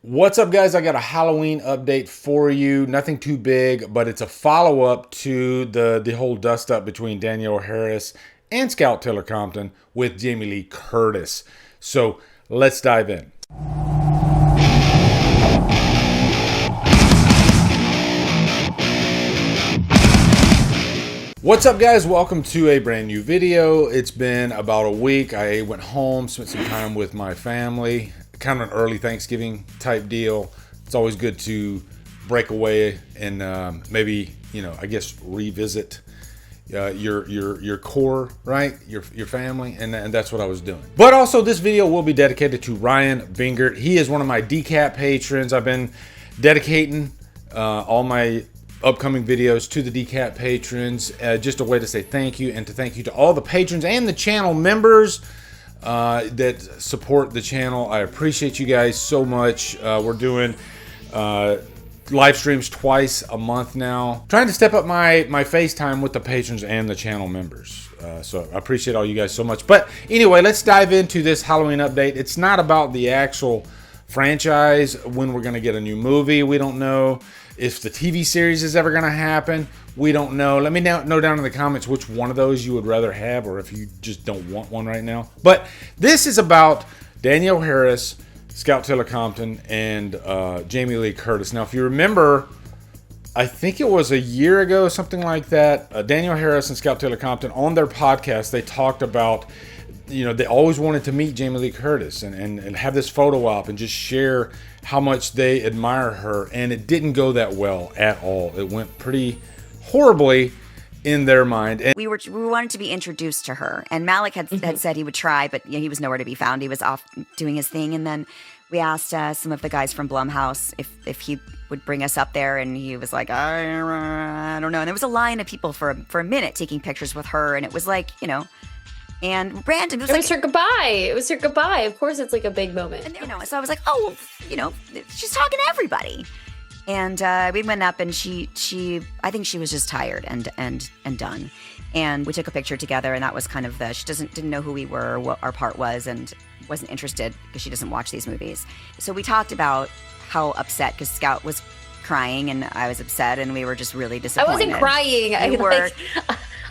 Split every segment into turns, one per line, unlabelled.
What's up, guys? I got a Halloween update for you. Nothing too big, but it's a follow-up to the whole dust-up between Danielle Harris and Scout Taylor Compton with Jamie Lee Curtis. So let's dive in. What's up, guys? Welcome to a brand new video. It's been about a week. I went home, spent some time with my family. Kind of an early Thanksgiving type deal. It's always good to break away and maybe, I guess revisit your core, right? Your family, and that's what I was doing. But also, this video will be dedicated to Ryan Bingert. He is one of my decap patrons. I've been dedicating all my upcoming videos to the decap patrons, just a way to say thank you, and to thank you to all the patrons and the channel members that support the channel. I appreciate you guys so much. We're doing live streams twice a month now, trying to step up my FaceTime with the patrons and the channel members. So I appreciate all you guys so much. But anyway, let's dive into this Halloween update. It's not about the actual franchise, when we're going to get a new movie. We don't know if the TV series is ever going to happen. We don't know. Let me know down in the comments which one of those you would rather have, or if you just don't want one right now. But this is about Danielle Harris, Scout Taylor Compton, and Jamie Lee Curtis. Now, if you remember, I think it was a year ago, something like that, Danielle Harris and Scout Taylor Compton, on their podcast, they talked about, they always wanted to meet Jamie Lee Curtis and have this photo op and just share how much they admire her. And it didn't go that well at all. It went pretty horribly in their mind. And
we wanted to be introduced to her, and Malik had said he would try, but he was nowhere to be found. He was off doing his thing. And then we asked some of the guys from Blumhouse if he would bring us up there, and he was like, I don't know. And there was a line of people for a minute taking pictures with her, and it was like, and random.
It was her goodbye. It was her goodbye. Of course, it's like a big moment.
And, so I was like, oh, she's talking to everybody. And we went up, and she I think she was just tired and done. And we took a picture together, and that was kind of she didn't know who we were, or what our part was, and wasn't interested because she doesn't watch these movies. So we talked about how upset, because Scout was crying and I was upset, and we were just really disappointed.
I wasn't crying.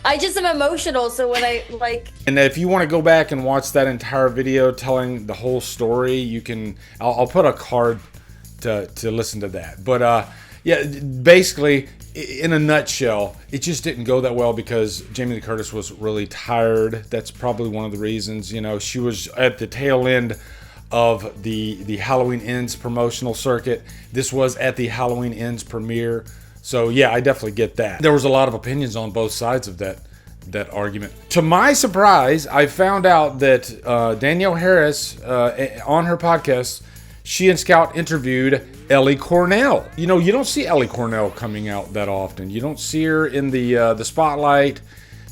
I just am emotional, so when I
And if you want to go back and watch that entire video telling the whole story, you can. I'll put a card to listen to that. But yeah, basically, in a nutshell, it just didn't go that well because Jamie Lee Curtis was really tired. That's probably one of the reasons. She was at the tail end of the Halloween Ends promotional circuit. This was at the Halloween Ends premiere. So yeah, I definitely get that. There was a lot of opinions on both sides of that argument. To my surprise, I found out that Danielle Harris, on her podcast, she and Scout interviewed Ellie Cornell. You don't see Ellie Cornell coming out that often. You don't see her in the spotlight.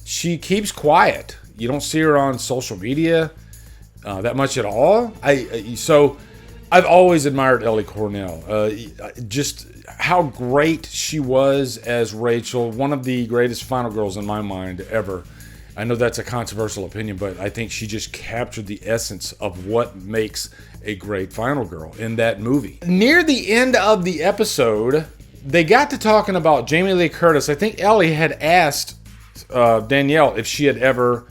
She keeps quiet. You don't see her on social media that much at all. So I've always admired Ellie Cornell. Just how great she was as Rachel, one of the greatest final girls in my mind ever. I know that's a controversial opinion, but I think she just captured the essence of what makes a great final girl in that movie. Near the end of the episode, they got to talking about Jamie Lee Curtis. I think Ellie had asked Danielle if she had ever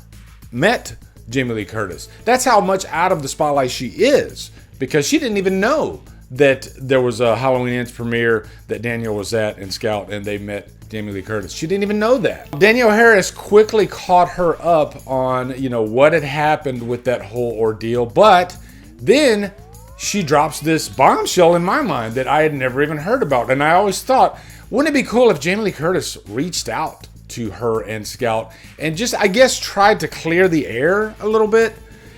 met Jamie Lee Curtis. That's how much out of the spotlight she is, because she didn't even know that there was a Halloween Ends premiere that Danielle was at in Scout, and they met Jamie Lee Curtis. She didn't even know that. Danielle Harris quickly caught her up on, what had happened with that whole ordeal, but then she drops this bombshell in my mind that I had never even heard about. And I always thought, wouldn't it be cool if Jamie Lee Curtis reached out to her and Scout and just, I guess, tried to clear the air a little bit?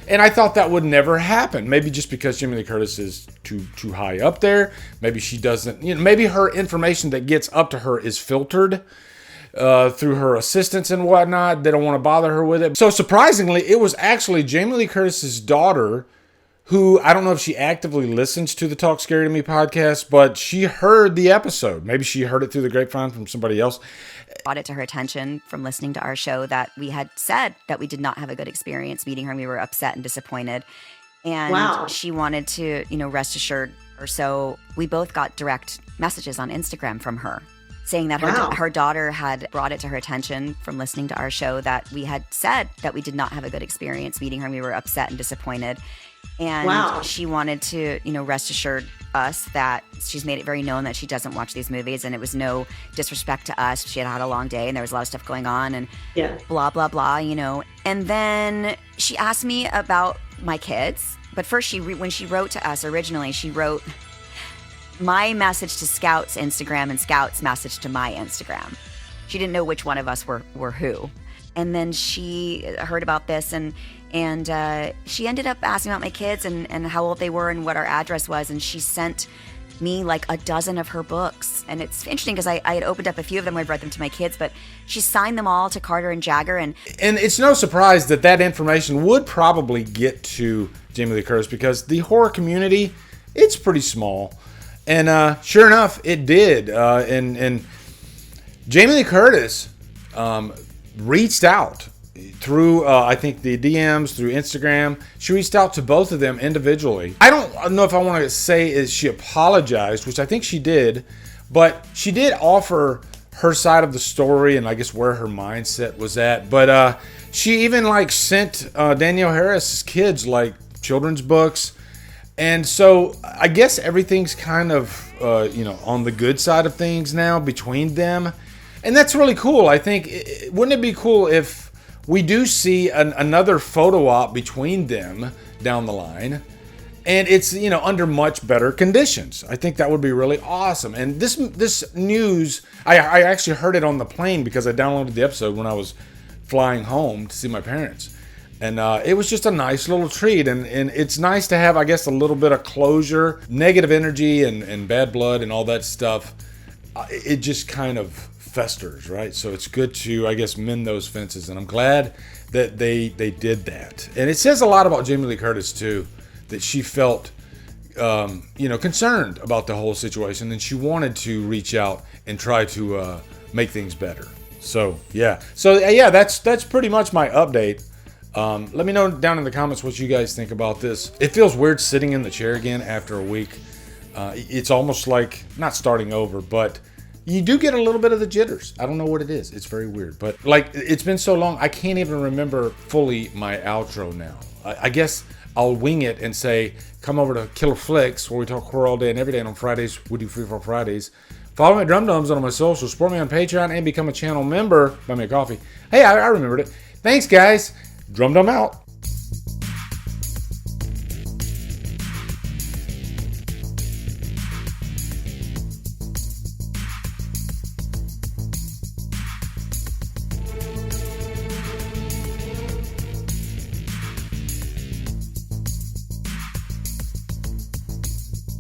And I thought that would never happen. Maybe just because Jamie Lee Curtis is too high up there. Maybe she doesn't, maybe her information that gets up to her is filtered through her assistants and whatnot. They don't want to bother her with it. So surprisingly, it was actually Jamie Lee Curtis's daughter, who, I don't know if she actively listens to the Talk Scary to Me podcast, but she heard the episode. Maybe she heard it through the grapevine from somebody else.
Brought it to her attention from listening to our show that we had said that we did not have a good experience meeting her, and we were upset and disappointed. And she wanted to, rest assured Or so we both got direct messages on Instagram from her saying that
Wow.
her daughter had brought it to her attention from listening to our show that we had said that we did not have a good experience meeting her and we were upset and disappointed. And
Wow.
she wanted to, rest assured us that she's made it very known that she doesn't watch these movies, and it was no disrespect to us. She had had a long day and there was a lot of stuff going on and
Yeah.
blah, blah, blah, And then she asked me about my kids. But first, when she wrote to us originally, she wrote my message to Scout's Instagram and Scout's message to my Instagram. She didn't know which one of us were who. And then she heard about this and she ended up asking about my kids and how old they were and what our address was. And she sent me like a dozen of her books. And it's interesting because I had opened up a few of them. I'd read them to my kids, but she signed them all to Carter and Jagger. And
it's no surprise that information would probably get to Jamie Lee Curtis because the horror community, it's pretty small. And sure enough, it did. And Jamie Lee Curtis reached out through, I think, the DMs, through Instagram. She reached out to both of them individually. I don't know if I want to say is she apologized, which I think she did, but she did offer her side of the story and I guess where her mindset was at. But she even sent Danielle Harris's kids children's books. And so I guess everything's kind of, on the good side of things now between them. And that's really cool. I think, wouldn't it be cool if we do see another photo op between them down the line? And it's, under much better conditions. I think that would be really awesome. And this news, I actually heard it on the plane because I downloaded the episode when I was flying home to see my parents. And it was just a nice little treat. And it's nice to have, I guess, a little bit of closure. Negative energy and bad blood and all that stuff, it just kind of festers, right? So it's good to, I guess, mend those fences. And I'm glad that they did that. And it says a lot about Jamie Lee Curtis, too, that she felt, concerned about the whole situation. And she wanted to reach out and try to make things better. So, yeah. That's pretty much my update. Let me know down in the comments what you guys think about this. It feels weird sitting in the chair again after a week. It's almost like not starting over, but you do get a little bit of the jitters. I don't know what it is. It's very weird. But it's been so long, I can't even remember fully my outro now. I guess I'll wing it and say, come over to Killer Flicks, where we talk horror all day and every day. And on Fridays, we do Free for Fridays. Follow me at Drumdums on my socials. Support me on Patreon and become a channel member. Buy me a coffee. Hey, I remembered it. Thanks, guys. Drumdum out.